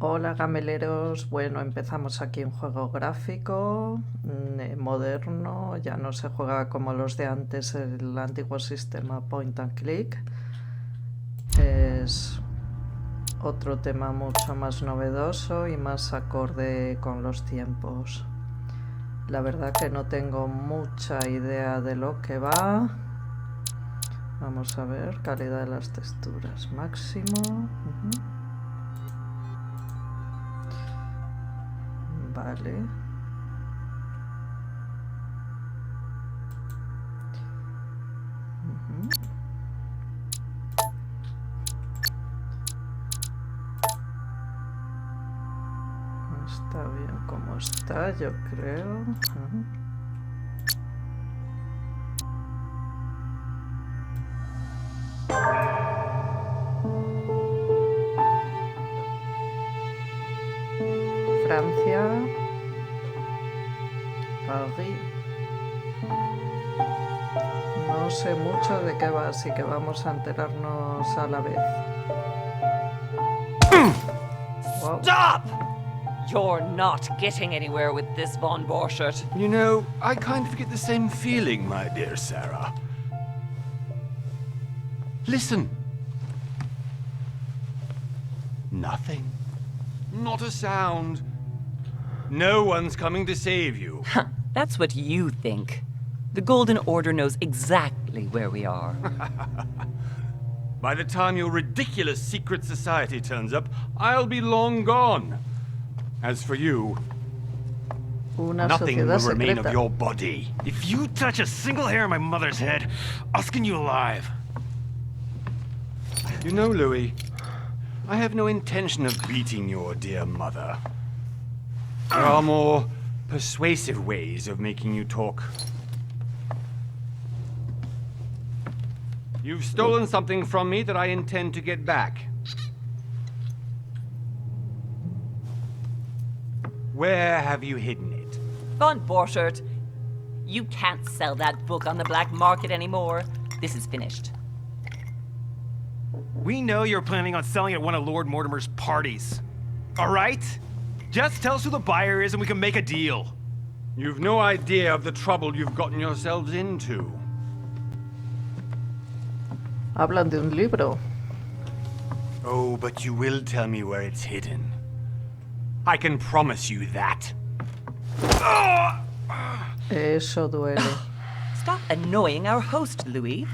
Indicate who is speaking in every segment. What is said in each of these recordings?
Speaker 1: Hola gameleros, bueno, empezamos aquí un juego gráfico, moderno, ya no se juega como los de antes, el antiguo sistema point and click. Es otro tema mucho más novedoso y más acorde con los tiempos. La verdad que no tengo mucha idea de lo que va. Vamos a ver, calidad de las texturas máximo. Vale. Está bien como está, yo creo. Francia, París. No sé mucho de qué va, así que vamos a enterarnos a la vez. Wow.
Speaker 2: Stop! You're not getting anywhere with this, Von Borchert.
Speaker 3: You know, I kind of get the same feeling, my dear Sarah. Listen. Nothing. Not a sound. No one's coming to save you.
Speaker 2: That's what you think. The Golden Order knows exactly where we are.
Speaker 3: By the time your ridiculous secret society turns up, I'll be long gone. As for you, nothing will remain of your body.
Speaker 4: If you touch a single hair on my mother's head, I'll skin you alive.
Speaker 3: You know, Louis, I have no intention of beating your dear mother. There are more persuasive ways of making you talk. You've stolen something from me that I intend to get back. Where have you hidden it?
Speaker 2: Von Borchert, you can't sell that book on the black market anymore. This is finished.
Speaker 4: We know you're planning on selling at one of Lord Mortimer's parties. All right? Just tell us who the buyer is and we can make a deal.
Speaker 3: You've no idea of the trouble you've gotten yourselves into.
Speaker 1: Hablan de un libro.
Speaker 3: Oh, but you will tell me where it's hidden. I can promise you that.
Speaker 1: Eso duele.
Speaker 2: Stop annoying our host, Louis.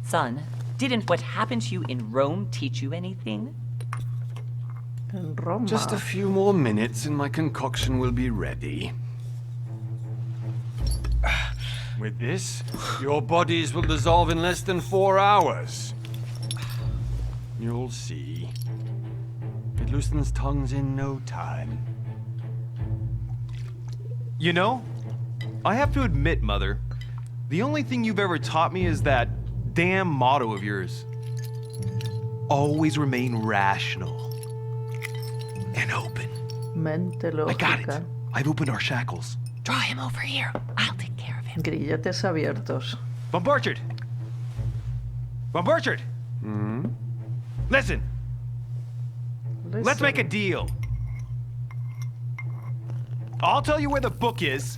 Speaker 2: Son, didn't what happened to you in Rome teach you anything?
Speaker 1: En Roma.
Speaker 3: Just a few more minutes and my concoction will be ready. With this, your bodies will dissolve in less than 4 hours. You'll see. It loosens tongues in no time.
Speaker 4: You know, I have to admit, Mother, the only thing you've ever taught me is that damn motto of yours. Always remain rational and open.
Speaker 1: Mente lógica.
Speaker 4: I got it. I've opened our shackles.
Speaker 2: Draw him over here. I'll take care of him.
Speaker 1: Grilletes abiertos.
Speaker 4: Von Borchert! Von Borchert! Listen, let's make a deal. I'll tell you where the book is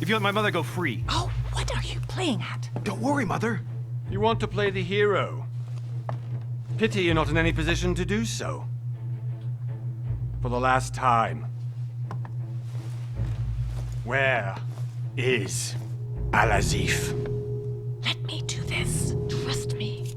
Speaker 4: if you let my mother go free.
Speaker 2: Oh, what are you playing at?
Speaker 4: Don't worry, Mother.
Speaker 3: You want to play the hero. Pity you're not in any position to do so. For the last time. Where is Al-Azif?
Speaker 2: Let me do this. Trust me.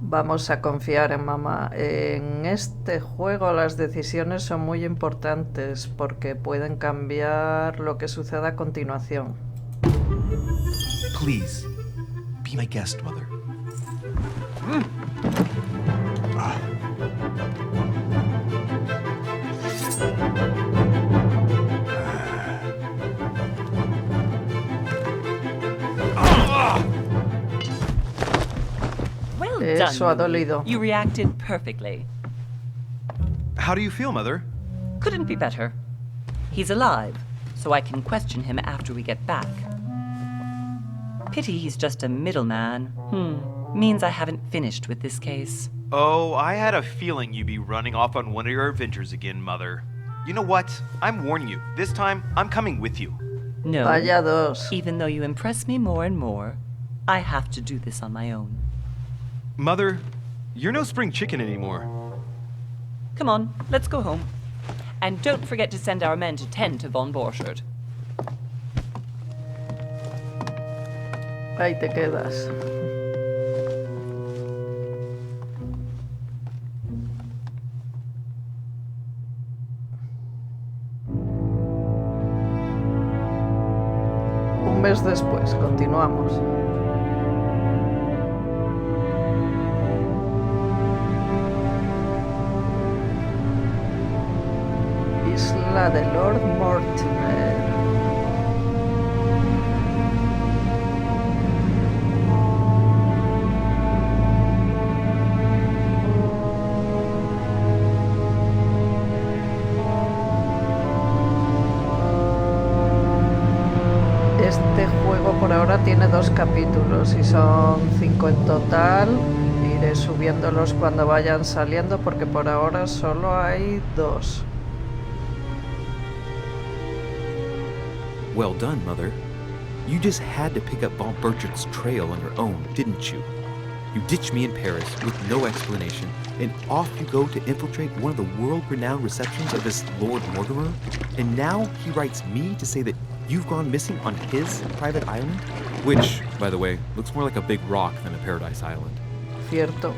Speaker 1: Vamos a confiar en mamá. En este juego las decisiones son muy importantes porque pueden cambiar lo que suceda a continuación.
Speaker 5: Please, be my guest, Mother.
Speaker 2: Well
Speaker 1: Eso ha
Speaker 2: done, Louis.
Speaker 1: dolido.
Speaker 2: You reacted perfectly.
Speaker 4: How do you feel, Mother?
Speaker 2: Couldn't be better. He's alive, so I can question him after we get back. Pity he's just a middleman. Means I haven't finished with this case.
Speaker 4: Oh, I had a feeling you'd be running off on one of your adventures again, Mother. You know what? I'm warning you. This time, I'm coming with you.
Speaker 2: No.
Speaker 1: Vaya dos.
Speaker 2: Even though you impress me more and more, I have to do this on my own.
Speaker 4: Mother, you're no spring chicken anymore.
Speaker 2: Come on, let's go home. And don't forget to send our men to tend to von Borchardt.
Speaker 1: Ahí te quedas. Un mes después, continuamos. Isla de Lord Mortimer. Este juego por ahora tiene 2 capítulos y son 5 en total. Iré subiéndolos cuando vayan saliendo porque por ahora solo hay 2.
Speaker 5: Well done, Mother. You just had to pick up von Borchardt's trail on your own, didn't you? You ditched me in Paris with no explanation, and off you go to infiltrate one of the world-renowned receptions of this Lord Mortimer? And now he writes me to say that you've gone missing on his private island? Which, by the way, looks more like a big rock than a paradise island.
Speaker 1: Cierto.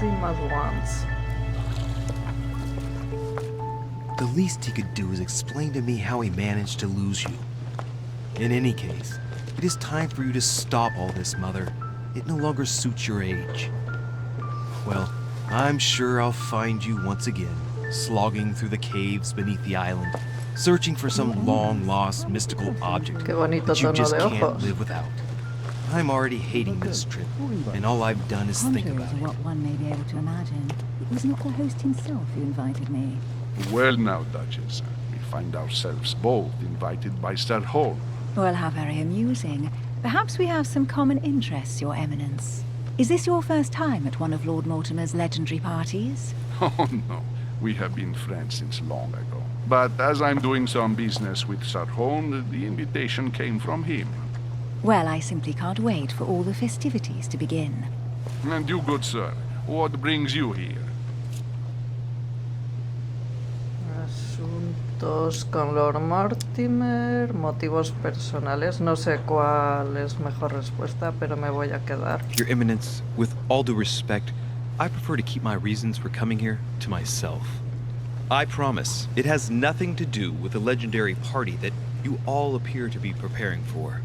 Speaker 1: Theme at once.
Speaker 5: The least he could do is explain to me how he managed to lose you. In any case, it is time for you to stop all this, Mother. It no longer suits your age. Well, I'm sure I'll find you once again, slogging through the caves beneath the island, searching for some long-lost mystical object
Speaker 1: Qué bonito
Speaker 5: that you
Speaker 1: tono
Speaker 5: just
Speaker 1: de
Speaker 5: can't
Speaker 1: ojos.
Speaker 5: live without. I'm already hating this trip, and all I've done is think
Speaker 6: Contrary
Speaker 5: about
Speaker 6: to
Speaker 5: it.
Speaker 6: what one may be able to imagine, it was not the host himself who invited me.
Speaker 7: Well now, Duchess, we find ourselves both invited by Sir Holm.
Speaker 6: Well, how very amusing. Perhaps we have some common interests, Your Eminence. Is this your first time at one of Lord Mortimer's legendary parties?
Speaker 7: Oh no, we have been friends since long ago. But as I'm doing some business with Sir Holm, the invitation came from him.
Speaker 6: Well, I simply can't wait for all the festivities to begin.
Speaker 7: And you, good sir, what brings you here?
Speaker 1: Asuntos con Lord Mortimer, motivos personales. No sé cuál es mejor respuesta, pero me voy a quedar.
Speaker 5: Your Eminence, with all due respect, I prefer to keep my reasons for coming here to myself. I promise, it has nothing to do with the legendary party that you all appear to be preparing for.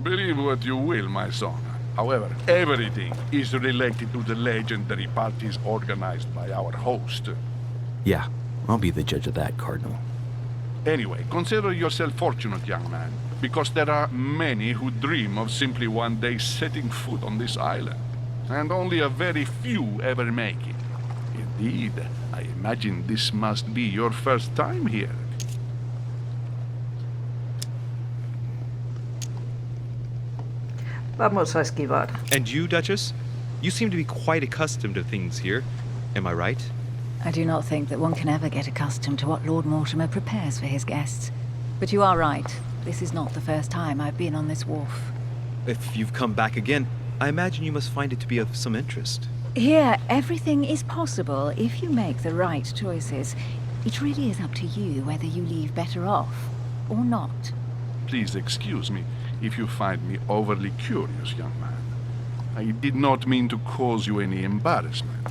Speaker 7: Believe what you will, my son. However, everything is related to the legendary parties organized by our host.
Speaker 5: Yeah, I'll be the judge of that, Cardinal.
Speaker 7: Anyway, consider yourself fortunate, young man, because there are many who dream of simply one day setting foot on this island, and only a very few ever make it. Indeed, I imagine this must be your first time here.
Speaker 1: Vamos a esquivar.
Speaker 4: And you, Duchess? You seem to be quite accustomed to things here. Am I right?
Speaker 6: I do not think that one can ever get accustomed to what Lord Mortimer prepares for his guests. But you are right. This is not the first time I've been on this wharf.
Speaker 4: If you've come back again, I imagine you must find it to be of some interest.
Speaker 6: Here, everything is possible if you make the right choices. It really is up to you whether you leave better off or not.
Speaker 7: Please excuse me if you find me overly curious, young man. I did not mean to cause you any embarrassment.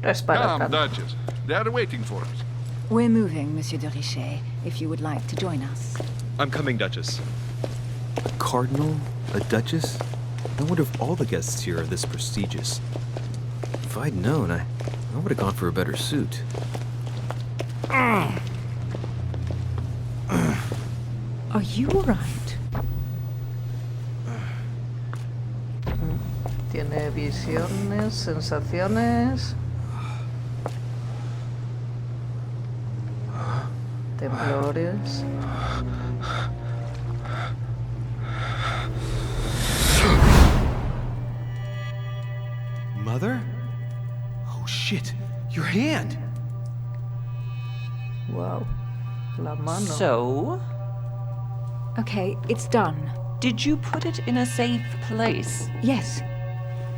Speaker 1: No es para
Speaker 7: Come,
Speaker 1: tanto.
Speaker 7: Duchess. They are waiting for us.
Speaker 6: We're moving, Monsieur de Richet, if you would like to join us.
Speaker 4: I'm coming, Duchess.
Speaker 5: A cardinal? A duchess? I wonder if all the guests here are this prestigious. If I'd known, I would have gone for a better suit.
Speaker 6: Are you all right?
Speaker 1: Tiene visiones, sensaciones. Temblores.
Speaker 4: Mother? Oh shit, your hand!
Speaker 1: Wow. La mano.
Speaker 2: So,
Speaker 6: Okay, it's done.
Speaker 2: did you put it in a safe place?
Speaker 6: Yes.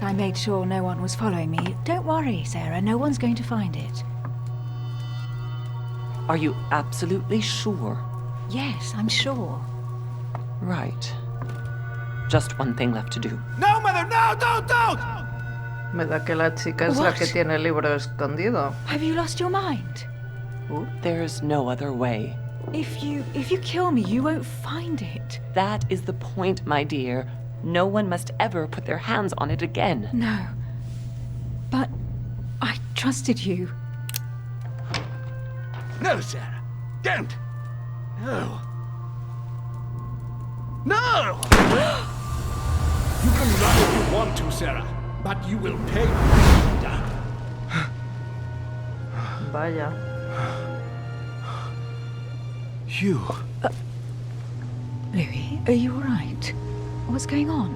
Speaker 6: I made sure no one was following me. Don't worry, Sarah, no one's going to find it.
Speaker 2: Are you absolutely sure?
Speaker 6: Yes, I'm sure.
Speaker 2: Right. Just one thing left to do.
Speaker 4: No, Mother, no, don't!
Speaker 1: Me da que la chica es la que
Speaker 6: What?
Speaker 1: tiene el libro escondido.
Speaker 6: Have you lost your mind?
Speaker 2: There's no other way.
Speaker 6: If you kill me, you won't find it.
Speaker 2: That is the point, my dear. No one must ever put their hands on it again.
Speaker 6: No. But I trusted you.
Speaker 7: No, Sarah. Don't. No. No!
Speaker 8: You can run if you want to, Sarah, but you will pay.
Speaker 1: Vaya.
Speaker 4: You.
Speaker 6: Louis, are you all right? What's going on?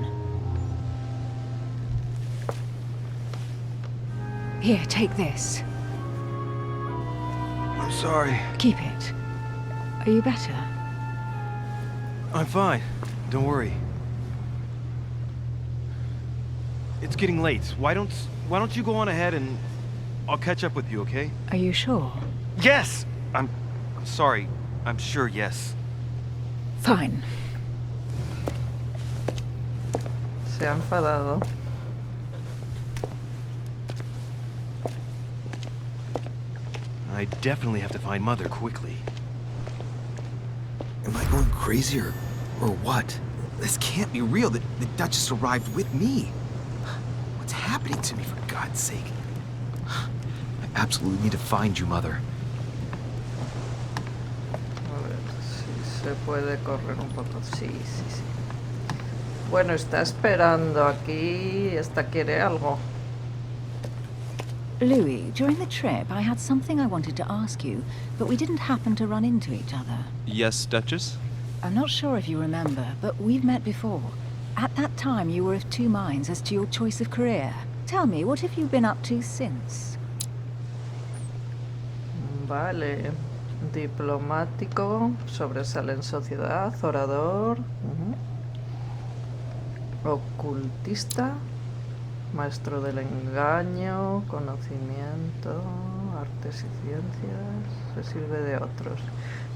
Speaker 6: Here, take this.
Speaker 4: I'm sorry.
Speaker 6: Keep it. Are you better?
Speaker 4: I'm fine. Don't worry. It's getting late. Why don't you go on ahead and I'll catch up with you, okay?
Speaker 6: Are you sure?
Speaker 4: Yes! I'm sorry. I'm sure, yes.
Speaker 6: Fine.
Speaker 1: Se ha enfadado.
Speaker 4: I definitely have to find Mother quickly.
Speaker 5: Am I going crazy or what? This can't be real. The Duchess arrived with me. What's happening to me, for God's sake? I absolutely need to find you, Mother.
Speaker 1: A ver si se puede correr un poco. Sí, sí, sí. Bueno, está esperando aquí. Esta quiere algo.
Speaker 6: Louis, during the trip, I had something I wanted to ask you, but we didn't happen to run into each other.
Speaker 4: Yes, Duchess?
Speaker 6: I'm not sure if you remember, but we've met before. At that time, you were of two minds as to your choice of career. Tell me, what have you been up to since?
Speaker 1: Vale. Diplomático, sobresale en sociedad, orador, ocultista, maestro del engaño, conocimiento, artes y ciencias, se sirve de otros.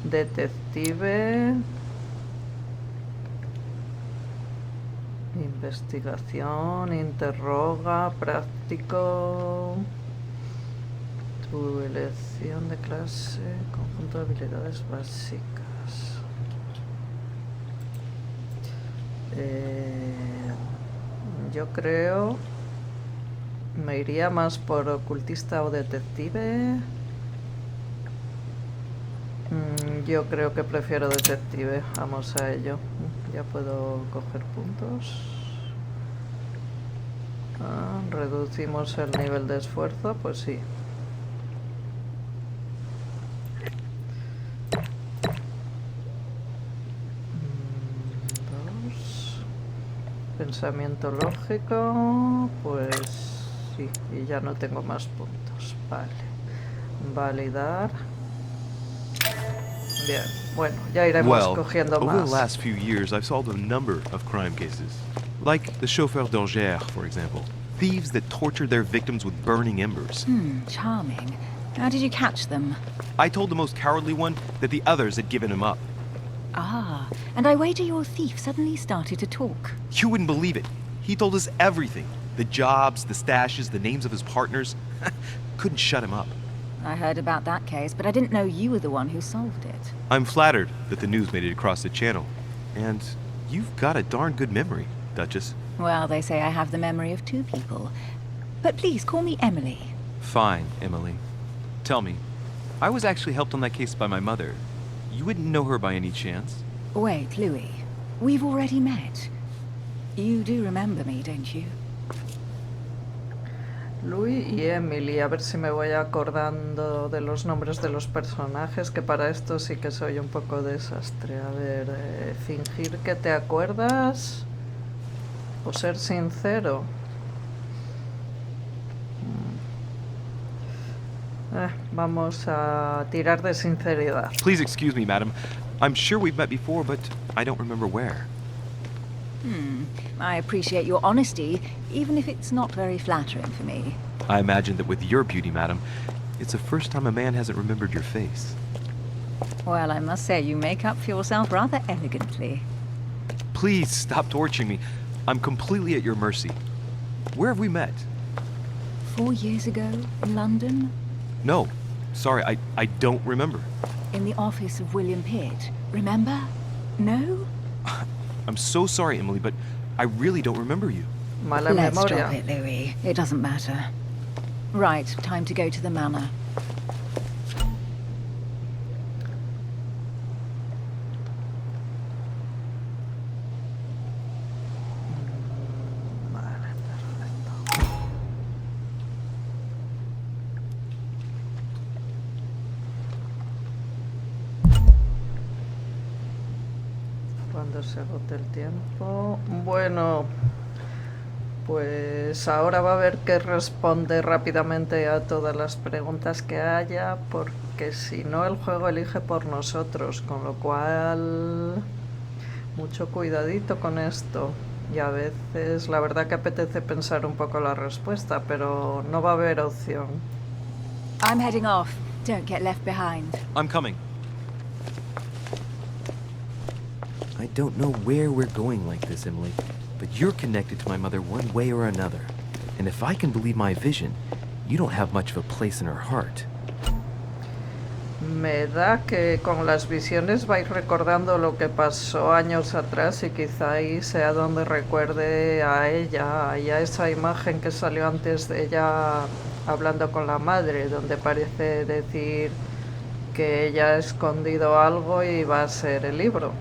Speaker 1: Detective, investigación, interroga, práctico, tu elección de clase, conjunto de habilidades básicas. Yo creo me iría más por ocultista o detective. Yo creo que prefiero detective. Vamos a ello. Ya puedo coger puntos. Reducimos el nivel de esfuerzo, pues sí. Pensamiento lógico, pues sí, y ya no tengo más puntos. Vale. Validar. Bien, bueno, ya iremos cogiendo
Speaker 4: over
Speaker 1: más.
Speaker 4: the last few years, I've solved a number of crime cases. Like the chauffeur d'Angers, for example. Thieves that tortured their victims with burning embers.
Speaker 6: Charming. How did you catch them?
Speaker 4: I told the most cowardly one that the others had given him up.
Speaker 6: Ah, and I wager your thief suddenly started to talk.
Speaker 4: You wouldn't believe it. He told us everything. The jobs, the stashes, the names of his partners. Couldn't shut him up.
Speaker 6: I heard about that case, but I didn't know you were the one who solved it.
Speaker 4: I'm flattered that the news made it across the channel. And you've got a darn good memory, Duchess.
Speaker 6: Well, they say I have the memory of two people. But please, call me Emily.
Speaker 4: Fine, Emily. Tell me, I was actually helped on that case by my mother. You wouldn't know her by any chance?
Speaker 6: Wait, Louis. We've already met. You do remember me, don't you?
Speaker 1: Louis y Emily, a ver si me voy acordando de los nombres de los personajes, que para esto sí que soy un poco desastre. A ver, fingir que te acuerdas o ser sincero. Vamos a tirar de sinceridad.
Speaker 4: Please excuse me, madam. I'm sure we've met before, but I don't remember where.
Speaker 6: I appreciate your honesty, even if it's not very flattering for me.
Speaker 4: I imagine that with your beauty, madam, it's the first time a man hasn't remembered your face.
Speaker 6: Well, I must say, you make up for yourself rather elegantly.
Speaker 4: Please stop torturing me. I'm completely at your mercy. Where have we met?
Speaker 6: 4 years ago, in London?
Speaker 4: No. Sorry, I don't remember.
Speaker 6: In the office of William Pitt. Remember? No?
Speaker 4: I'm so sorry, Emily, but I really don't remember you.
Speaker 1: Mala
Speaker 6: Let's
Speaker 1: memoria.
Speaker 6: drop it, Louis. It doesn't matter. Right, time to go to the manor.
Speaker 1: Vale, perfecto. Cuando se agote el tiempo. Bueno, pues ahora va a haber que responder rápidamente a todas las preguntas que haya, porque si no el juego elige por nosotros, con lo cual mucho cuidadito con esto. Y a veces la verdad que apetece pensar un poco la respuesta, pero no va a haber opción.
Speaker 6: I'm heading off. Don't get left behind.
Speaker 4: I'm coming.
Speaker 5: I don't know where we're going like this, Emily, but you're connected to my mother one way or another. And if I can believe my vision, you don't have much of a place in her heart.
Speaker 1: Me da que con las visiones vais recordando lo que pasó años atrás y quizá ahí sea donde recuerde a ella y a esa imagen que salió antes de ella hablando con la madre, donde parece decir que ella ha escondido algo y va a ser el libro.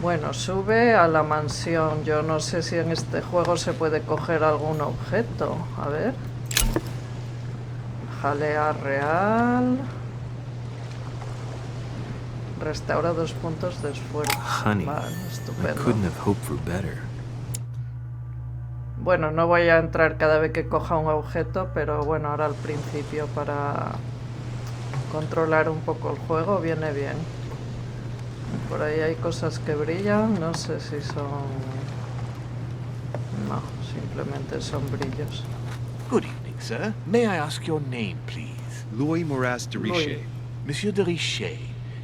Speaker 1: Bueno, sube a la mansión. Yo no sé si en este juego se puede coger algún objeto. A ver. Jalea real. Restaura 2 puntos de esfuerzo.
Speaker 5: Honey,
Speaker 1: Vale,
Speaker 5: I
Speaker 1: estupendo.
Speaker 5: couldn't have hoped for better.
Speaker 1: Bueno, no voy a entrar cada vez que coja un objeto, pero bueno, ahora al principio para controlar un poco el juego viene bien. Por ahí hay cosas que brillan, no sé si son... No, simplemente son brillos.
Speaker 8: Good evening, sir. May I ask your name, please?
Speaker 4: Louis Moras de Richet.
Speaker 8: Monsieur de Richet.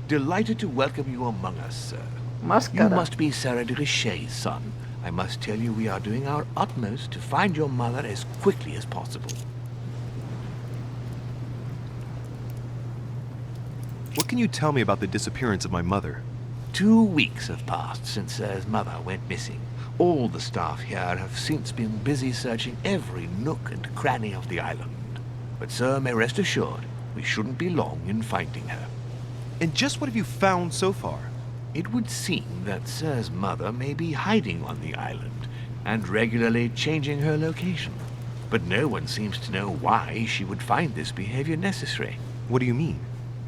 Speaker 8: Delighted to welcome you among us, sir. You
Speaker 1: Máscara.
Speaker 8: must be Sarah de Richet's son. I must tell you we are doing our utmost to find your mother as quickly as possible.
Speaker 4: What can you tell me about the disappearance of my mother?
Speaker 8: 2 weeks have passed since Sir's mother went missing. All the staff here have since been busy searching every nook and cranny of the island. But Sir may rest assured, we shouldn't be long in finding her.
Speaker 4: And just what have you found so far?
Speaker 8: It would seem that Sir's mother may be hiding on the island and regularly changing her location. But no one seems to know why she would find this behavior necessary.
Speaker 4: What do you mean?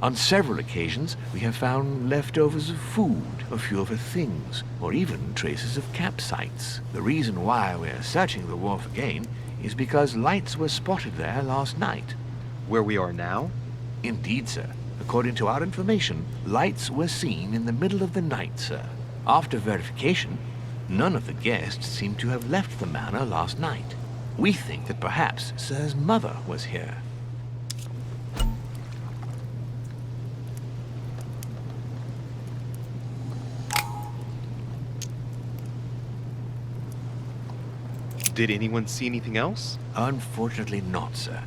Speaker 8: On several occasions, we have found leftovers of food, a few of her things, or even traces of campsites. The reason why we are searching the wharf again is because lights were spotted there last night.
Speaker 4: Where we are now?
Speaker 8: Indeed, sir. According to our information, lights were seen in the middle of the night, sir. After verification, none of the guests seem to have left the manor last night. We think that perhaps Sir's mother was here.
Speaker 4: Did anyone see anything else?
Speaker 8: Unfortunately not, sir.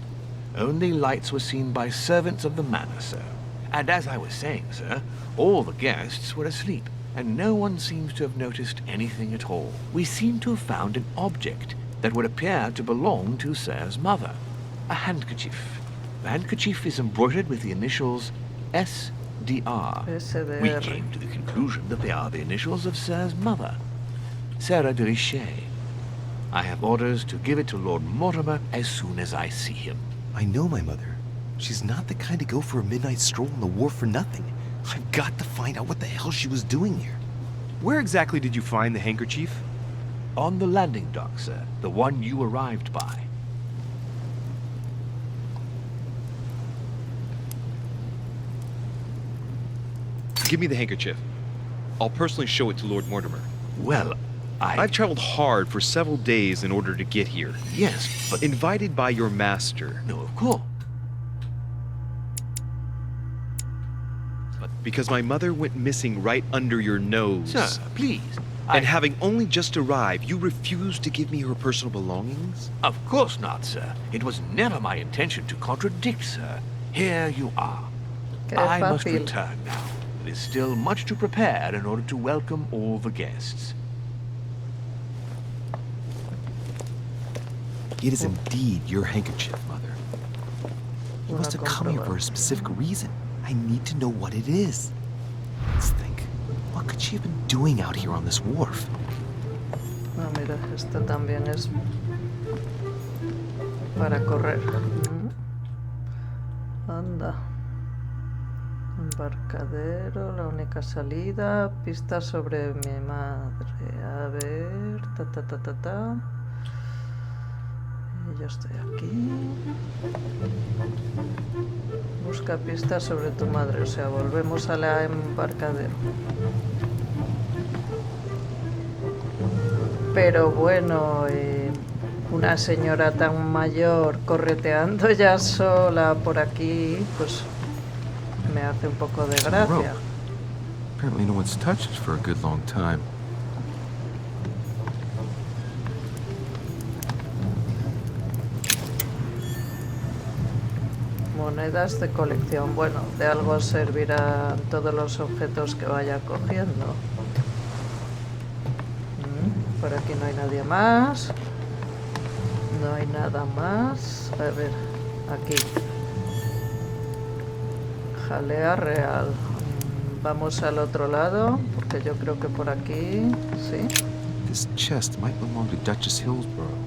Speaker 8: Only lights were seen by servants of the manor, sir. And as I was saying, sir, all the guests were asleep, and no one seems to have noticed anything at all. We seem to have found an object that would appear to belong to Sir's mother. A handkerchief. The handkerchief is embroidered with the initials SDR.
Speaker 1: SDR.
Speaker 8: We came to the conclusion that they are the initials of Sir's mother, Sarah de Richet. I have orders to give it to Lord Mortimer as soon as I see him.
Speaker 5: I know my mother. She's not the kind to go for a midnight stroll on the wharf for nothing. I've got to find out what the hell she was doing here.
Speaker 4: Where exactly did you find the handkerchief?
Speaker 8: On the landing dock, sir. The one you arrived by.
Speaker 4: Give me the handkerchief. I'll personally show it to Lord Mortimer.
Speaker 8: Well,
Speaker 4: I've traveled hard for several days in order to get here.
Speaker 8: Yes, but...
Speaker 4: Invited by your master.
Speaker 8: No, of course.
Speaker 4: Because my mother went missing right under your nose.
Speaker 8: Sir, please.
Speaker 4: And having only just arrived, you refused to give me her personal belongings?
Speaker 8: Of course not, sir. It was never my intention to contradict, sir. Here you are. I must return now. There is still much to prepare in order to welcome all the guests.
Speaker 5: It is indeed your handkerchief, Mother. You must have come here for a specific reason. I need to know what it is. Let's think. What could she have been doing out here on this wharf?
Speaker 1: Ah, mira, esta también es para correr. Anda. Embarcadero, la única salida, pistas sobre mi madre. A ver, ta. Yo estoy aquí. Busca pistas sobre tu madre, o sea, volvemos a la embarcadero. Pero bueno, una señora tan mayor correteando ya sola por aquí, pues me hace un poco de gracia.
Speaker 5: Apparently no one's touched it for a good long time.
Speaker 1: Monedas de colección. Bueno, de algo servirán todos los objetos que vaya cogiendo. Por aquí no hay nadie más. No hay nada más. A ver, aquí. Jalea real. Vamos al otro lado, porque yo creo que por aquí, sí.
Speaker 5: This chest might belong to Duchess Hillsborough.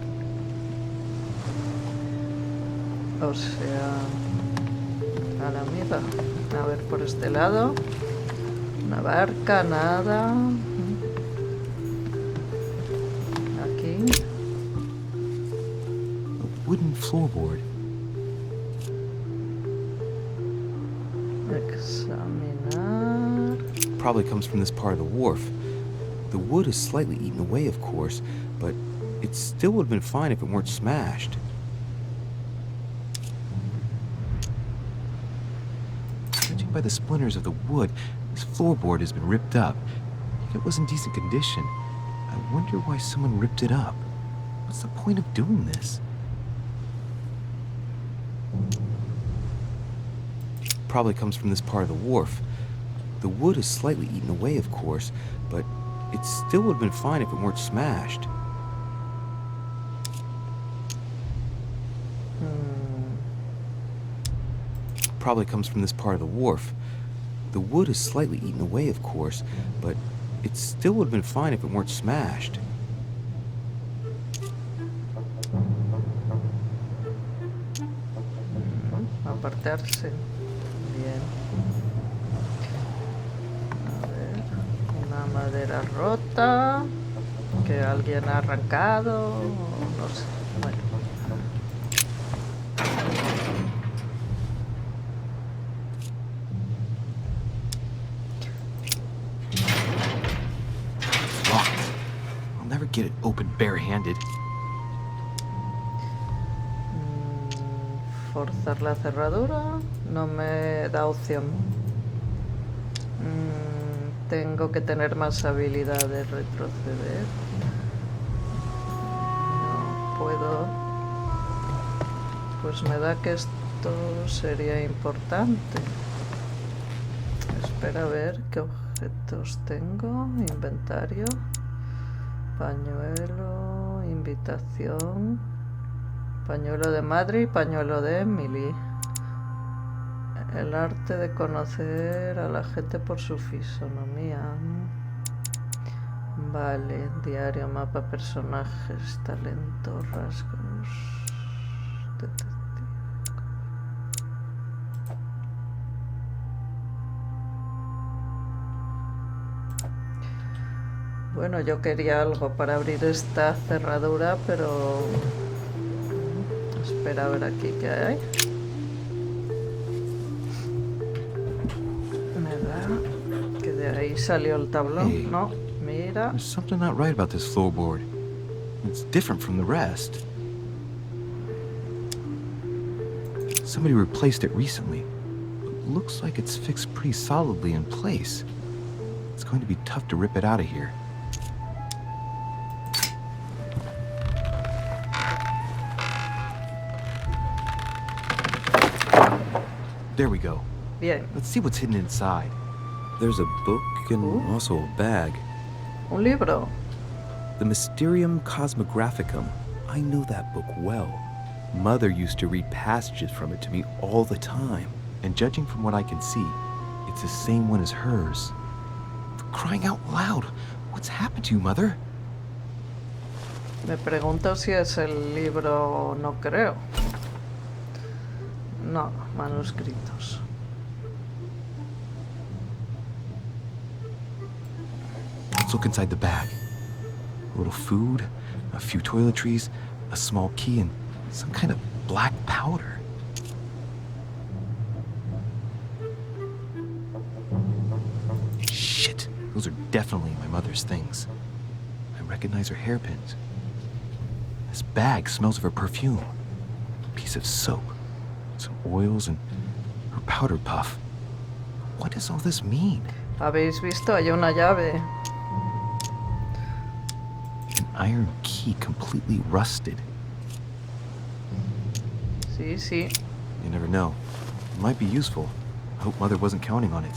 Speaker 1: O sea, a la mierda. A ver, por este lado. Una barca, nada. Aquí.
Speaker 5: A wooden floorboard.
Speaker 1: Examinar.
Speaker 5: Probably comes from this part of the wharf. The wood is slightly eaten away, of course, but it still would have been fine if it weren't smashed. Judging by the splinters of the wood, this floorboard has been ripped up. It was in decent condition. I wonder why someone ripped it up. What's the point of doing this? Probably comes from this part of the wharf. The wood is slightly eaten away, of course, but it still would have been fine if it weren't smashed. Probably comes from this part of the wharf. The wood is slightly eaten away, of course, but it still would have been fine if it weren't smashed.
Speaker 1: Apartarse. Bien. A ver, una madera rota que alguien ha arrancado, no sé. Bueno.
Speaker 5: It's locked. I'll never get it open barehanded.
Speaker 1: Forzar la cerradura no me da opción. Tengo que tener más habilidad de retroceder. No puedo. Pues me da que esto sería importante. Espera a ver qué objetos tengo. Inventario. Pañuelo. Invitación. Pañuelo de madre y pañuelo de Emily. El arte de conocer a la gente por su fisonomía. Vale, diario, mapa, personajes, talento, rasgos. Detective. Bueno, yo quería algo para abrir esta cerradura, pero... Espera a ver aquí qué hay. Me da que de ahí salió el tablón.
Speaker 5: Hey,
Speaker 1: no, mira.
Speaker 5: There's something not right about this floorboard. It's different from the rest. Somebody replaced it recently. It looks like it's fixed pretty solidly in place. It's going to be tough to rip it out of here. There we go.
Speaker 1: Bien.
Speaker 5: Let's see what's hidden inside. There's a book and also a bag.
Speaker 1: Un libro.
Speaker 5: The Mysterium Cosmographicum. I know that book well. Mother used to read passages from it to me all the time. And judging from what I can see, it's the same one as hers. For crying out loud, what's happened to you, Mother?
Speaker 1: Me pregunto si es el libro, no creo. No, manuscritos.
Speaker 5: Let's look inside the bag. A little food, a few toiletries, a small key, and some kind of black powder. Shit, those are definitely my mother's things. I recognize her hairpins. This bag smells of her perfume. A piece of soap, some oils, and her powder puff. What does all this mean?
Speaker 1: ¿Habéis visto? Hay una llave.
Speaker 5: An iron key completely rusted.
Speaker 1: Sí, sí.
Speaker 5: You never know. It might be useful. I hope Mother wasn't counting on it.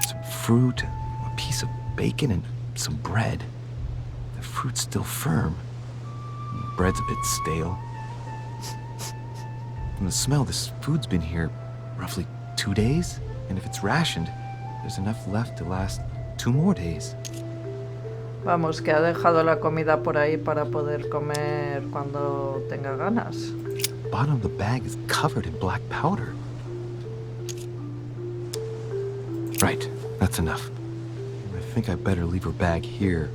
Speaker 5: Some fruit, a piece of bacon, and some bread. The fruit's still firm. The bread's a bit stale. From the smell, this food's been here roughly 2 days. And if it's rationed, there's enough left to last 2 more days.
Speaker 1: Vamos, que ha dejado la comida por ahí para poder comer cuando tenga ganas.
Speaker 5: The bottom of the bag is covered in black powder. Right, that's enough. I think I better leave her bag here.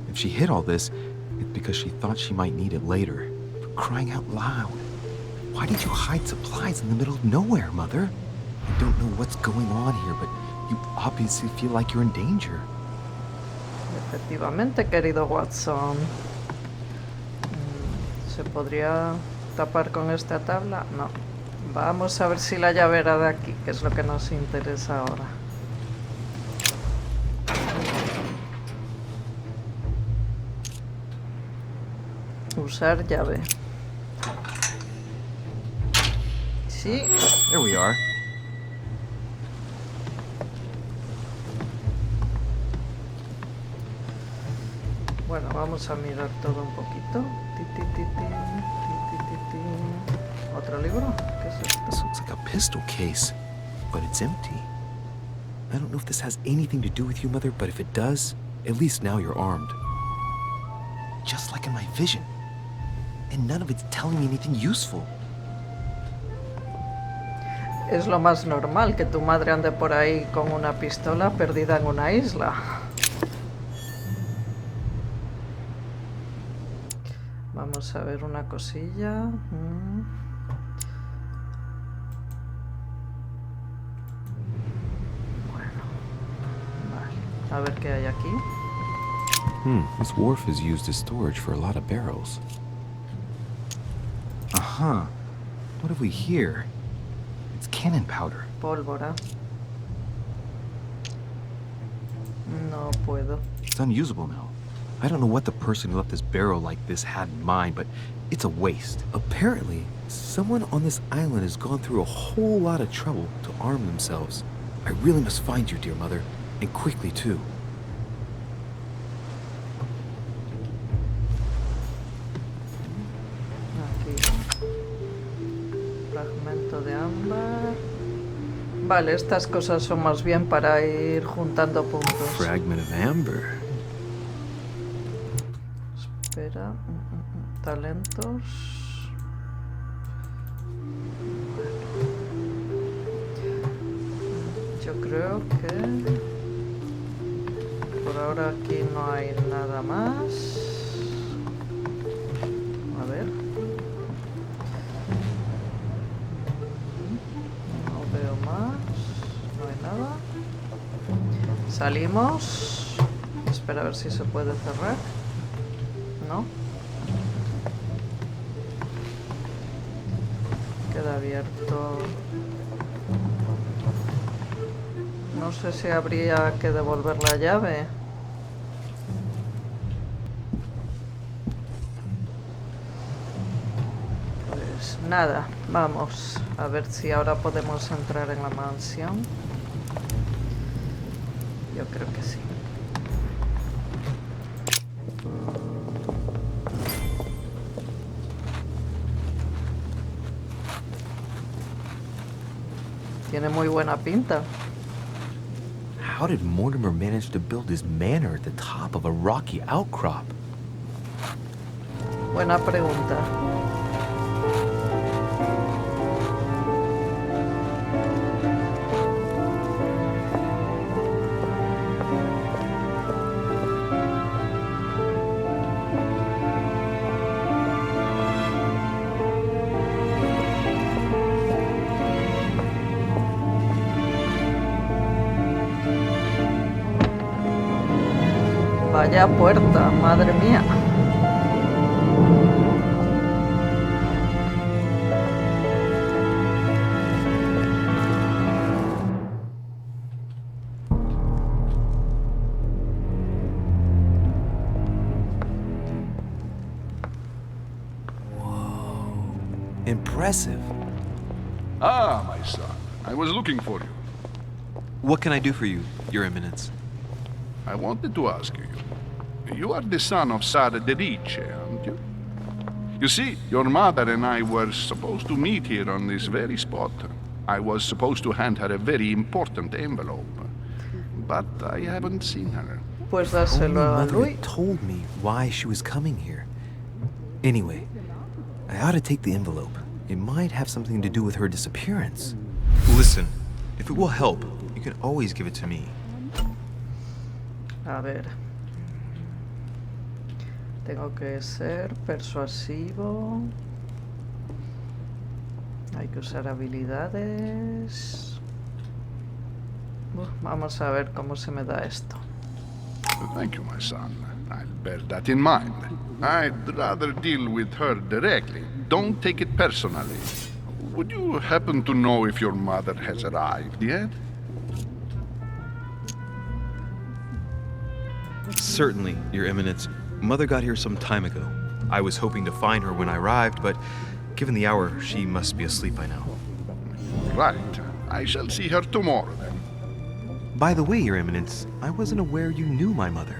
Speaker 5: If she hid all this, it's because she thought she might need it later. For crying out loud. Why did you hide supplies in the middle of nowhere, Mother? I don't know what's going on here, but you obviously feel like you're in danger.
Speaker 1: Efectivamente, querido Watson. ¿Se podría tapar con esta tabla? No. Vamos a ver si la llave era de aquí, que es lo que nos interesa ahora. Usar llave. Sí.
Speaker 5: There we are.
Speaker 1: Bueno, vamos a mirar todo un poquito. Ti, ti, ti, ti, ti, ti, ti. ¿Otro libro? ¿Qué es
Speaker 5: This
Speaker 1: esto?
Speaker 5: looks like a pistol case, but it's empty. I don't know if this has anything to do with you, Mother, but if it does, at least now you're armed. Just like in my vision. And none of it's telling me anything useful.
Speaker 1: Es lo más normal que tu madre ande por ahí con una pistola perdida en una isla. Vamos a ver una cosilla. Bueno, vale. A ver qué hay aquí.
Speaker 5: This wharf is used as storage for a lot of barrels. Uh-huh. What have we here? It's cannon powder.
Speaker 1: Pólvora. No puedo.
Speaker 5: It's unusable now. I don't know what the person who left this barrel like this had in mind, but it's a waste. Apparently, someone on this island has gone through a whole lot of trouble to arm themselves. I really must find you, dear Mother, and quickly, too.
Speaker 1: Aquí. Fragmento de ámbar. Vale, estas cosas son más bien para ir juntando puntos.
Speaker 5: Fragment of amber.
Speaker 1: Espera. Talentos. creo que por ahora aquí no hay nada más. A ver. No veo más. No hay nada. Salimos. Espera a ver si se puede cerrar. No. Queda abierto. No sé si habría que devolver la llave. Pues nada, vamos a ver si ahora podemos entrar en la mansión. Yo creo que sí. Tiene muy buena pinta.
Speaker 5: How did Mortimer manage to build his manor at the top of a rocky outcrop?
Speaker 1: Buena pregunta. Vaya puerta, madre mía.
Speaker 5: Impressive.
Speaker 7: Ah, my son. I was looking for you.
Speaker 4: What can I do for you, Your Eminence?
Speaker 7: I wanted to ask you. You are the son of Sara de Ricci, aren't you? You see, your mother and I were supposed to meet here on this very spot. I was supposed to hand her a very important envelope. But I haven't seen her.
Speaker 1: Pues
Speaker 5: Only
Speaker 1: dáselo a
Speaker 5: Mother
Speaker 1: Louis.
Speaker 5: had told me why she was coming here. Anyway, I ought to take the envelope. It might have something to do with her disappearance.
Speaker 4: Listen, if it will help, you can always give it to me.
Speaker 1: A ver. Tengo que ser persuasivo. Hay que usar habilidades. Vamos a ver cómo se me da esto.
Speaker 7: Thank you, my son. I'll bear that in mind. I'd rather deal with her directly. Don't take it personally. Would you happen to know if your mother has arrived yet?
Speaker 4: Certainly, Your Eminence. Mother got here some time ago. I was hoping to find her when I arrived, but given the hour, she must be asleep by now.
Speaker 7: Right. I shall see her tomorrow, then.
Speaker 4: By the way, Your Eminence, I wasn't aware you knew my mother.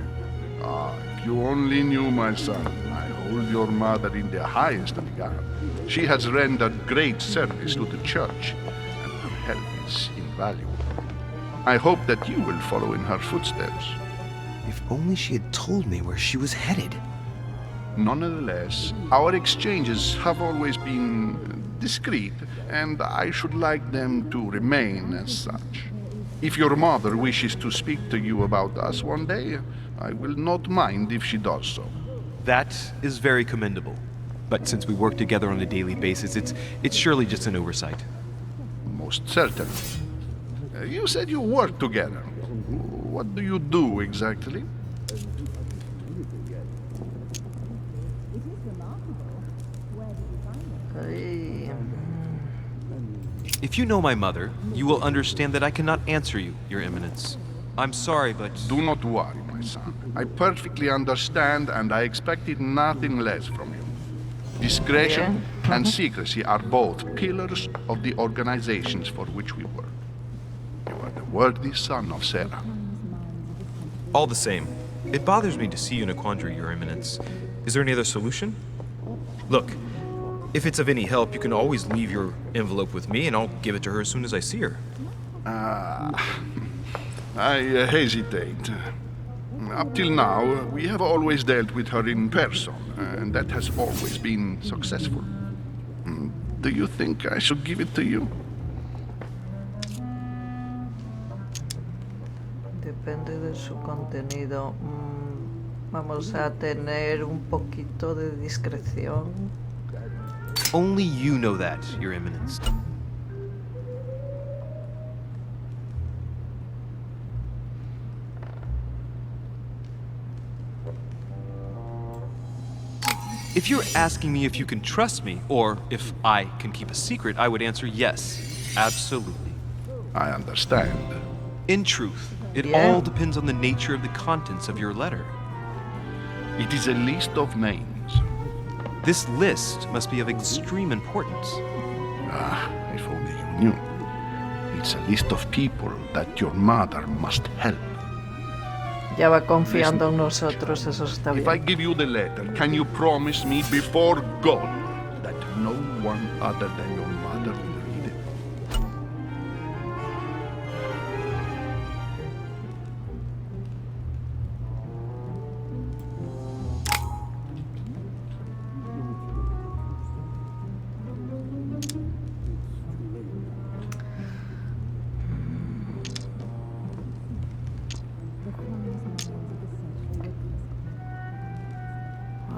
Speaker 7: Ah, if you only knew, my son. I hold your mother in the highest regard. She has rendered great service to the church, and her help is invaluable. I hope that you will follow in her footsteps.
Speaker 5: If only she had told me where she was headed.
Speaker 7: Nonetheless, our exchanges have always been discreet, and I should like them to remain as such. If your mother wishes to speak to you about us one day, I will not mind if she does so.
Speaker 4: That is very commendable. But since we work together on a daily basis, it's surely just an oversight.
Speaker 7: Most certainly. You said you work together. What do you do exactly?
Speaker 1: Ay.
Speaker 4: If you know my mother, you will understand that I cannot answer you, Your Eminence. I'm sorry, but...
Speaker 7: Do not worry, my son. I perfectly understand, and I expected nothing less from you. Discretion and secrecy are both pillars of the organizations for which we work. You are the worthy son of Sarah.
Speaker 4: All the same, it bothers me to see you in a quandary, Your Eminence. Is there any other solution? Look, if it's of any help, you can always leave your envelope with me, and I'll give it to her as soon as I see her.
Speaker 7: I hesitate. Up till now, we have always dealt with her in person, and that has always been successful. Do you think I should give it to you?
Speaker 1: depende de su contenido. Vamos a tener un poquito de discreción.
Speaker 4: Only you know that, Your Eminence. If you're asking me if you can trust me, or if I can keep a secret, I would answer yes, absolutely.
Speaker 7: I understand.
Speaker 4: In truth, it
Speaker 1: Yeah.
Speaker 4: all depends on the nature of the contents of your letter.
Speaker 7: It is a list of names.
Speaker 4: This list must be of extreme importance.
Speaker 7: Ah, if only you knew. It's a list of people that your mother must help.
Speaker 1: Ya va confiando en nosotros, eso está
Speaker 7: If I
Speaker 1: bien.
Speaker 7: give you the letter, can you promise me before God that no one other than your mother will read it?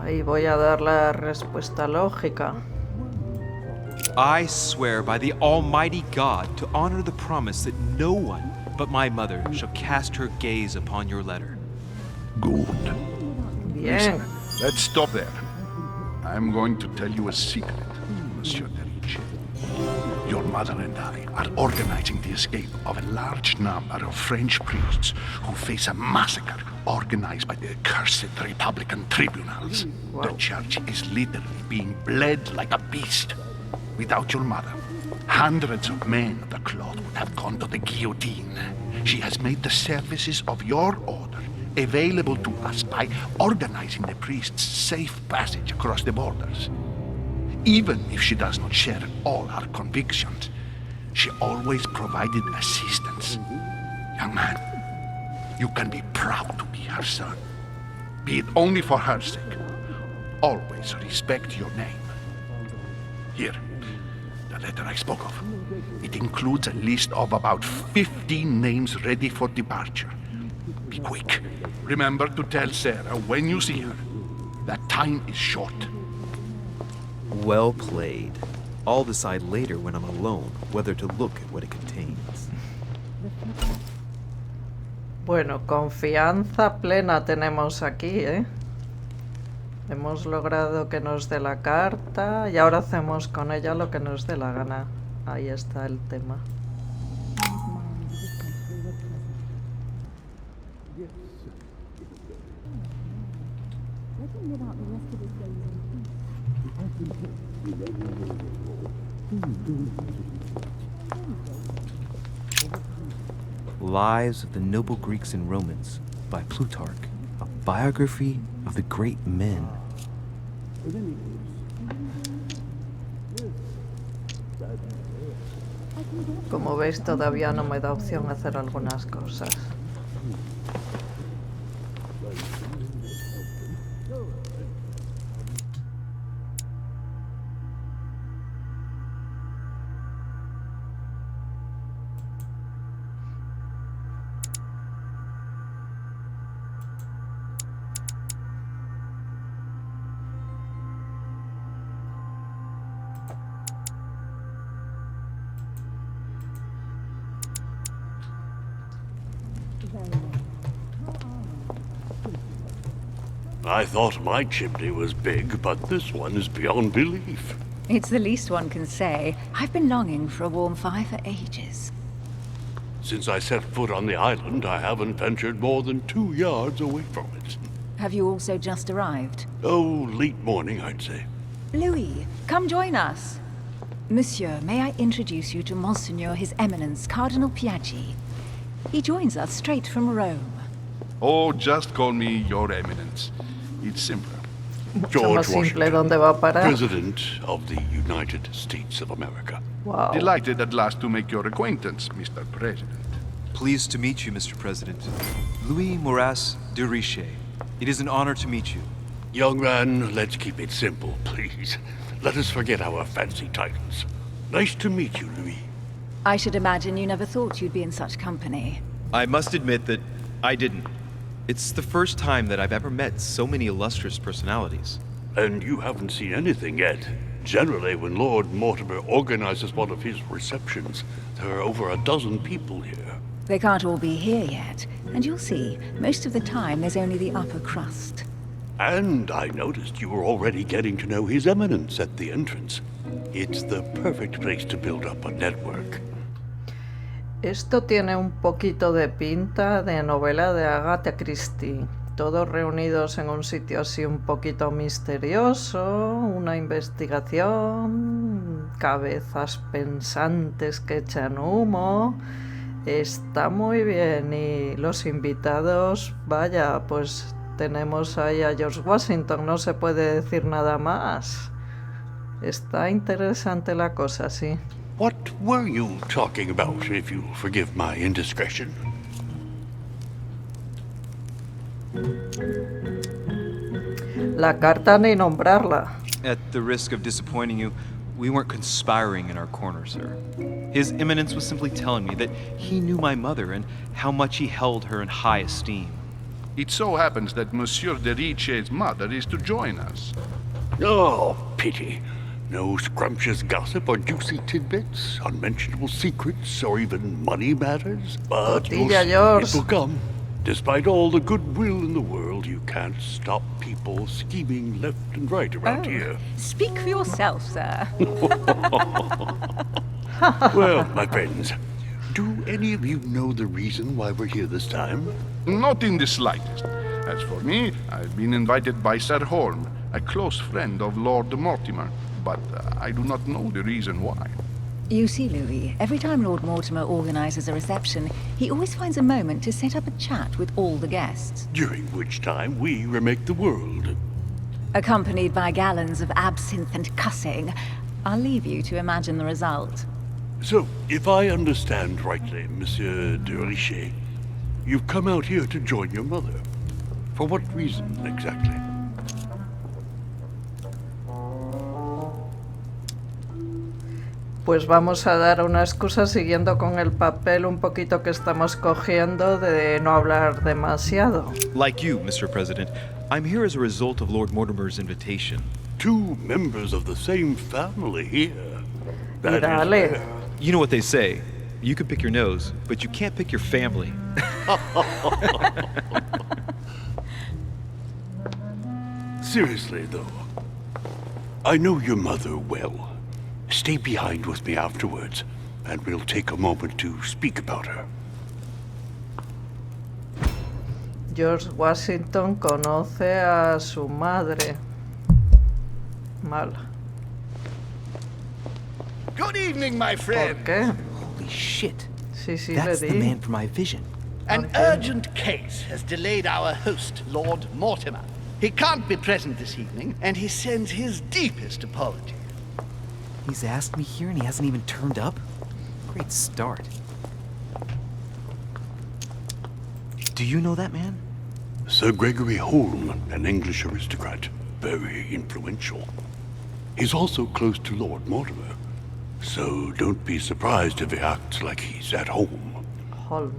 Speaker 1: Ahí voy a dar la respuesta lógica.
Speaker 4: I swear by the Almighty God to honor the promise that no one but my mother shall cast her gaze upon your letter.
Speaker 7: Good.
Speaker 1: Bien.
Speaker 7: Let's stop there. I'm going to tell you a secret, Monsieur Deriche. Your mother and I are organizing the escape of a large number of French priests who face a massacre organized by the accursed Republican tribunals.
Speaker 1: Wow.
Speaker 7: The church is literally being bled like a beast. Without your mother, hundreds of men of the cloth would have gone to the guillotine. She has made the services of your order available to us by organizing the priests' safe passage across the borders. Even if she does not share all our convictions, she always provided assistance. Young man, you can be proud to be her son. Be it only for her sake. Always respect your name. Here, the letter I spoke of. It includes a list of about 15 names ready for departure. Be quick. Remember to tell Sarah when you see her that time is short.
Speaker 5: Well played. I'll decide later when I'm alone whether to look at what it contains.
Speaker 1: Bueno, confianza plena tenemos aquí, ¿eh? Hemos logrado que nos dé la carta y ahora hacemos con ella lo que nos dé la gana. Ahí está el tema.
Speaker 5: Lives of the Noble Greeks and Romans by Plutarch, a biography of the great men.
Speaker 1: Como veis, todavía no me da opción a hacer algunas cosas.
Speaker 9: I thought my chimney was big, but this one is beyond belief.
Speaker 6: It's the least one can say. I've been longing for a warm fire for ages.
Speaker 9: Since I set foot on the island, I haven't ventured more than 2 yards away from it.
Speaker 6: Have you also just arrived?
Speaker 9: Oh, late morning, I'd say.
Speaker 6: Louis, come join us. Monsieur, may I introduce you to Monseigneur His Eminence, Cardinal Piaggi. He joins us straight from Rome.
Speaker 7: Oh, just call me Your Eminence. It's simpler.
Speaker 1: Mucho
Speaker 9: George
Speaker 1: más simple.
Speaker 9: Washington,
Speaker 1: ¿Dónde va a parar?
Speaker 9: President of the United States of America.
Speaker 1: Wow.
Speaker 7: Delighted at last to make your acquaintance, Mr. President.
Speaker 4: Pleased to meet you, Mr. President. Louis Moras de Riche. It is an honor to meet you.
Speaker 9: Young man, let's keep it simple, please. Let us forget our fancy titles. Nice to meet you, Louis.
Speaker 6: I should imagine you never thought you'd be in such company.
Speaker 5: I must admit that I didn't. It's the first time that I've ever met so many illustrious personalities.
Speaker 9: And you haven't seen anything yet. Generally, when Lord Mortimer organizes one of his receptions, there are over a dozen people here.
Speaker 6: They can't all be here yet, and you'll see, most of the time there's only the upper crust.
Speaker 9: And I noticed you were already getting to know His Eminence at the entrance. It's the perfect place to build up a network.
Speaker 1: Esto tiene un poquito de pinta de novela de Agatha Christie. Todos reunidos en un sitio así un poquito misterioso, una investigación, cabezas pensantes que echan humo. Está muy bien. Y los invitados, vaya, pues tenemos ahí a George Washington, no se puede decir nada más. Está interesante la cosa, sí.
Speaker 9: What were you talking about, if you forgive my indiscretion?
Speaker 1: La carta ni nombrarla.
Speaker 5: At the risk of disappointing you, we weren't conspiring in our corner, sir. His Eminence was simply telling me that he knew my mother and how much he held her in high esteem.
Speaker 7: It so happens that Monsieur de Riche's mother is to join us.
Speaker 9: Oh, pity. No scrumptious gossip or juicy tidbits, unmentionable secrets, or even money matters. But you'll see, it will come. Despite all the goodwill in the world, you can't stop people scheming left and right around here.
Speaker 6: Speak for yourself, sir.
Speaker 9: Well, my friends, do any of you know the reason why we're here this time?
Speaker 7: Not in the slightest. As for me, I've been invited by Sir Holm, a close friend of Lord Mortimer, but I do not know the reason why.
Speaker 6: You see, Louis, every time Lord Mortimer organizes a reception, he always finds a moment to set up a chat with all the guests.
Speaker 9: During which time we remake the world.
Speaker 6: Accompanied by gallons of absinthe and cussing. I'll leave you to imagine the result.
Speaker 9: So, if I understand rightly, Monsieur de Richet, you've come out here to join your mother. For what reason, exactly?
Speaker 1: Pues vamos a dar una excusa siguiendo con el papel un poquito que estamos cogiendo de no hablar demasiado.
Speaker 5: Like you, Mr. President, I'm here as a result of Lord Mortimer's invitation.
Speaker 9: Two members of the same family here.
Speaker 1: Y dale.
Speaker 5: You know what they say. You can pick your nose, but you can't pick your family.
Speaker 9: Seriously, though, I know your mother well. Stay behind with me afterwards, and we'll take a moment to speak about her.
Speaker 1: George Washington conoce a su madre. Mal.
Speaker 10: Good evening, my friend.
Speaker 1: ¿Por qué?
Speaker 11: Holy shit.
Speaker 1: Sí, sí,
Speaker 11: That's
Speaker 1: le
Speaker 11: the
Speaker 1: di.
Speaker 11: man from my vision.
Speaker 10: An urgent case has delayed our host, Lord Mortimer. He can't be present this evening, and he sends his deepest apologies.
Speaker 11: He's asked me here and he hasn't even turned up? Great start. Do you know that man?
Speaker 9: Sir Gregory Holm, an English aristocrat, very influential. He's also close to Lord Mortimer, so don't be surprised if he acts like he's at home.
Speaker 1: Holm.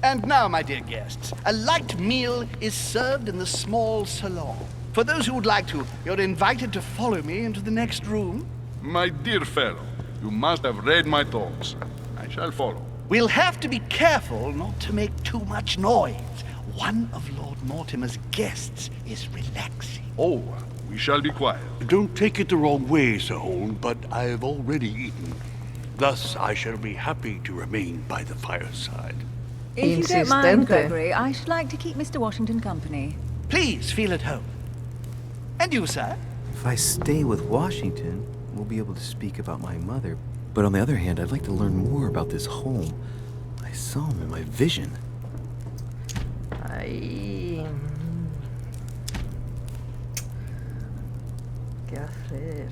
Speaker 10: And now, my dear guests, a light meal is served in the small salon. For those who would like to, you're invited to follow me into the next room.
Speaker 7: My dear fellow, you must have read my thoughts. I shall follow.
Speaker 10: We'll have to be careful not to make too much noise. One of Lord Mortimer's guests is relaxing.
Speaker 7: Oh, we shall be quiet.
Speaker 9: Don't take it the wrong way, Sir Holm, but I've already eaten. Thus, I shall be happy to remain by the fireside.
Speaker 6: If you don't mind,
Speaker 1: Insistente.
Speaker 6: Gregory, I should like to keep Mr. Washington company.
Speaker 10: Please feel at home. And you, sir?
Speaker 11: If I stay with Washington, we'll be able to speak about my mother. But on the other hand, I'd like to learn more about this home. I saw him in my vision.
Speaker 1: Ahí. ¿Qué hacer?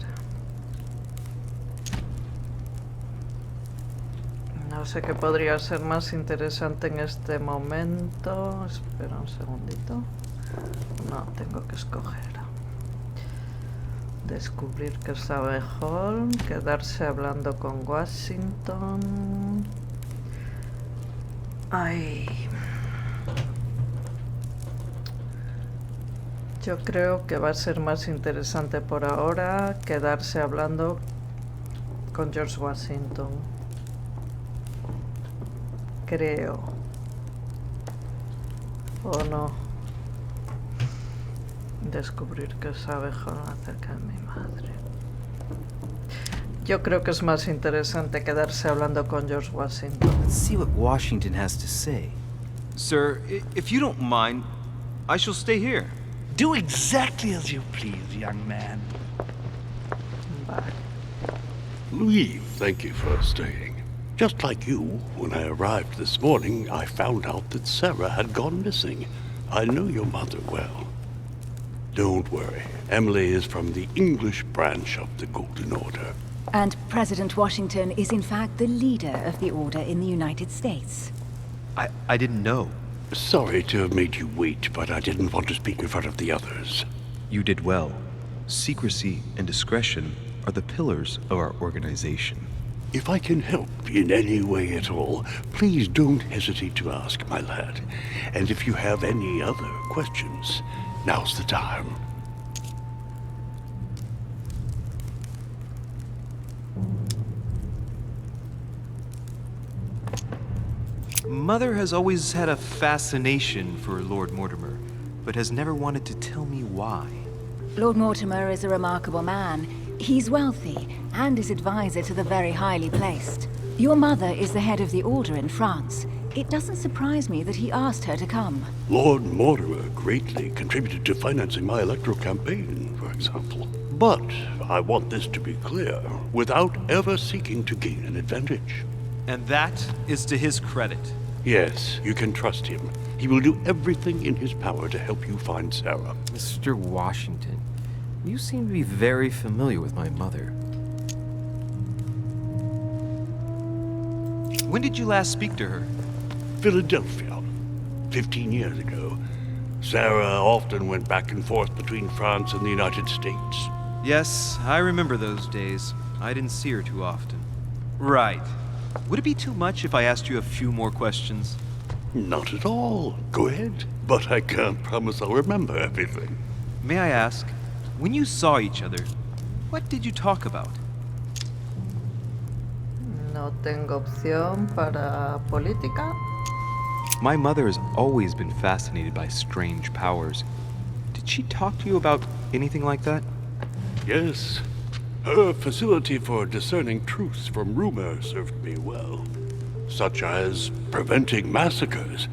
Speaker 1: No sé qué podría ser más interesante en este momento. Espera un segundito. No, tengo que escoger. Descubrir que sabe Holm, quedarse hablando con Washington. Ay. Yo creo que va a ser más interesante por ahora quedarse hablando con George Washington. Creo. ¿O no? Descubrir que sabe acerca de mi madre. Yo creo que es más interesante quedarse hablando con George Washington.
Speaker 11: Let's see what Washington has to say.
Speaker 4: Sir, if you don't mind, I shall stay here.
Speaker 10: Do exactly as you please, young man.
Speaker 1: Bye.
Speaker 9: Louis, thank you for staying. Just like you, when I arrived this morning, I found out that Sarah had gone missing. I know your mother well. Don't worry. Emily is from the English branch of the Golden Order.
Speaker 6: And President Washington is in fact the leader of the Order in the United States.
Speaker 4: I didn't know.
Speaker 9: Sorry to have made you wait, but I didn't want to speak in front of the others.
Speaker 5: You did well. Secrecy and discretion are the pillars of our organization.
Speaker 9: If I can help in any way at all, please don't hesitate to ask, my lad. And if you have any other questions, now's the time.
Speaker 4: Mother has always had a fascination for Lord Mortimer, but has never wanted to tell me why.
Speaker 6: Lord Mortimer is a remarkable man. He's wealthy and is advisor to the very highly placed. Your mother is the head of the Order in France. It doesn't surprise me that he asked her to come.
Speaker 9: Lord Mortimer greatly contributed to financing my electoral campaign, for example. But I want this to be clear, without ever seeking to gain an advantage.
Speaker 4: And that is to his credit.
Speaker 9: Yes, you can trust him. He will do everything in his power to help you find Sarah.
Speaker 11: Mr. Washington, you seem to be very familiar with my mother.
Speaker 4: When did you last speak to her?
Speaker 9: Philadelphia, 15 years ago. Sarah often went back and forth between France and the United States.
Speaker 4: Yes, I remember those days. I didn't see her too often. Right. Would it be too much if I asked you a few more questions?
Speaker 9: Not at all. Go ahead. But I can't promise I'll remember everything.
Speaker 4: May I ask, when you saw each other, what did you talk about?
Speaker 1: No tengo opción para política.
Speaker 5: My mother has always been fascinated by strange powers. Did she talk to you about anything like that?
Speaker 9: Yes. Her facility for discerning truth from rumor served me well. Such as preventing massacres,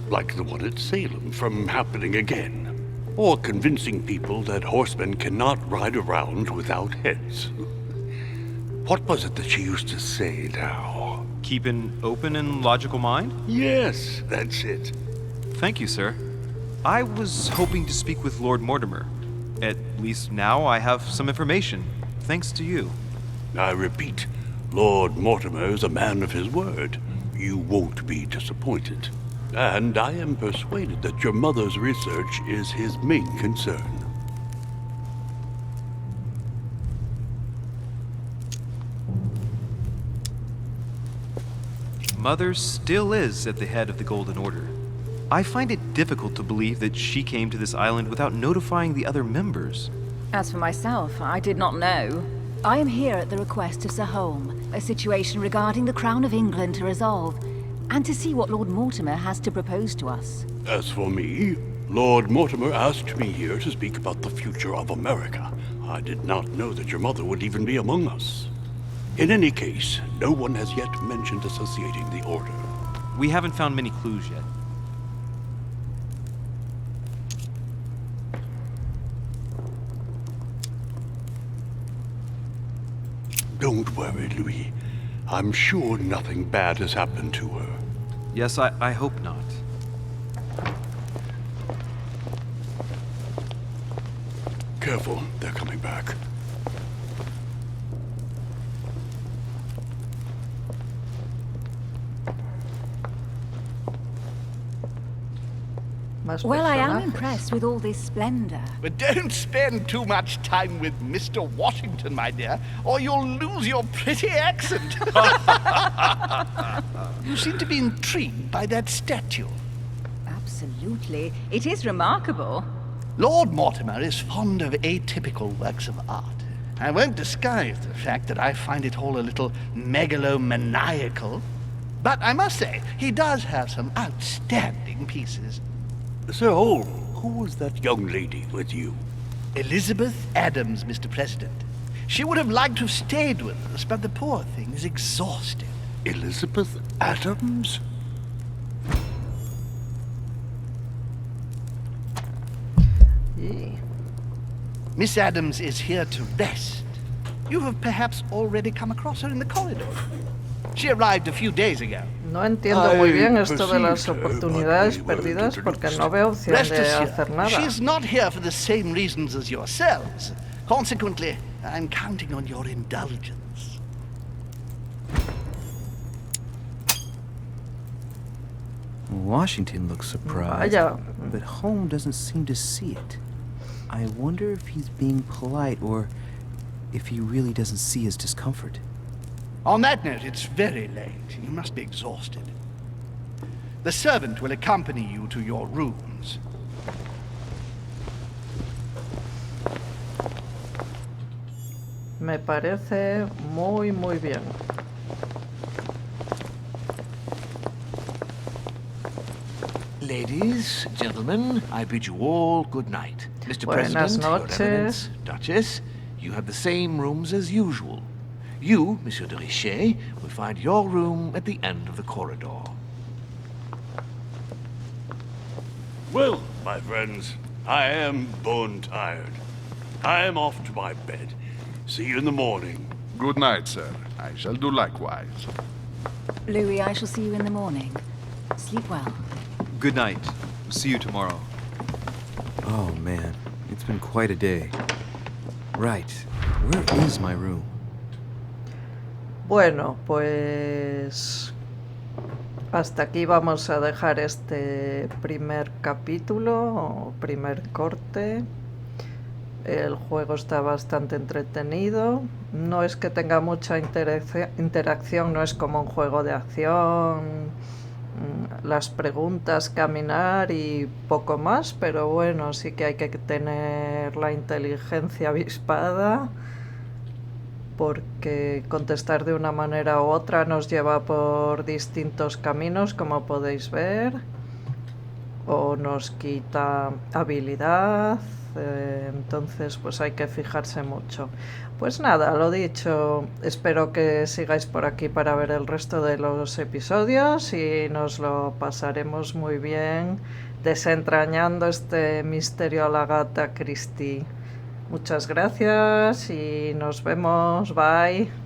Speaker 9: like the one at Salem, from happening again. Or convincing people that horsemen cannot ride around without heads. What was it that she used to say now?
Speaker 4: Keep an open and logical mind?
Speaker 9: Yes, that's it.
Speaker 4: Thank you, sir. I was hoping to speak with Lord Mortimer. At least now I have some information, thanks to you.
Speaker 9: I repeat, Lord Mortimer is a man of his word. You won't be disappointed. And I am persuaded that your mother's research is his main concern.
Speaker 4: Mother still is at the head of the Golden Order. I find it difficult to believe that she came to this island without notifying the other members.
Speaker 6: As for myself, I did not know. I am here at the request of Sir Holm, a situation regarding the Crown of England to resolve, and to see what Lord Mortimer has to propose to us.
Speaker 9: As for me, Lord Mortimer asked me here to speak about the future of America. I did not know that your mother would even be among us. In any case, no one has yet mentioned associating the Order.
Speaker 4: We haven't found many clues yet.
Speaker 9: Don't worry, Louis. I'm sure nothing bad has happened to her.
Speaker 4: Yes, I hope not.
Speaker 9: Careful, they're coming back.
Speaker 6: Well, I am impressed with all this splendor.
Speaker 10: But don't spend too much time with Mr. Washington, my dear, or you'll lose your pretty accent. You seem to be intrigued by that statue.
Speaker 6: Absolutely. It is remarkable.
Speaker 10: Lord Mortimer is fond of atypical works of art. I won't disguise the fact that I find it all a little megalomaniacal. But I must say, he does have some outstanding pieces.
Speaker 9: Sir Holm, who was that young lady with you?
Speaker 10: Elizabeth Adams, Mr. President. She would have liked to have stayed with us, but the poor thing is exhausted.
Speaker 9: Elizabeth Adams?
Speaker 10: Miss Adams is here to rest. You have perhaps already come across her in the corridor. She arrived a few days ago.
Speaker 1: No entiendo muy bien esto de las oportunidades perdidas porque no veo opción de hacer nada.
Speaker 10: She is not here for the same reasons as yourselves. Consequently, I'm counting on your indulgence.
Speaker 11: Washington looks surprised,
Speaker 1: Vaya.
Speaker 11: but Holmes doesn't seem to see it. I wonder if he's being polite or if he really doesn't see his discomfort.
Speaker 10: On that note, it's very late. You must be exhausted. The servant will accompany you to your rooms.
Speaker 1: Me parece muy bien.
Speaker 8: Ladies, gentlemen, I bid you all good night. Mr.
Speaker 1: Buenas
Speaker 8: President, Your
Speaker 1: noches.
Speaker 8: Eminence, Duchess, you have the same rooms as usual. You, Monsieur de Richet, will find your room at the end of the corridor.
Speaker 9: Well, my friends, I am bone tired. I am off to my bed. See you in the morning.
Speaker 7: Good night, sir. I shall do likewise.
Speaker 6: Louis, I shall see you in the morning. Sleep well.
Speaker 5: Good night. See you tomorrow.
Speaker 11: Oh man, it's been quite a day. Right, where is my room?
Speaker 1: Bueno, pues hasta aquí vamos a dejar este primer capítulo o primer corte. El juego está bastante entretenido. No es que tenga mucha interacción, no es como un juego de acción, las preguntas, caminar y poco más, pero bueno, sí que hay que tener la inteligencia avispada, porque contestar de una manera u otra nos lleva por distintos caminos, como podéis ver, o nos quita habilidad, entonces pues hay que fijarse mucho. Pues nada, lo dicho, espero que sigáis por aquí para ver el resto de los episodios y nos lo pasaremos muy bien desentrañando este misterio a la Agatha Christie. Muchas gracias y nos vemos, bye.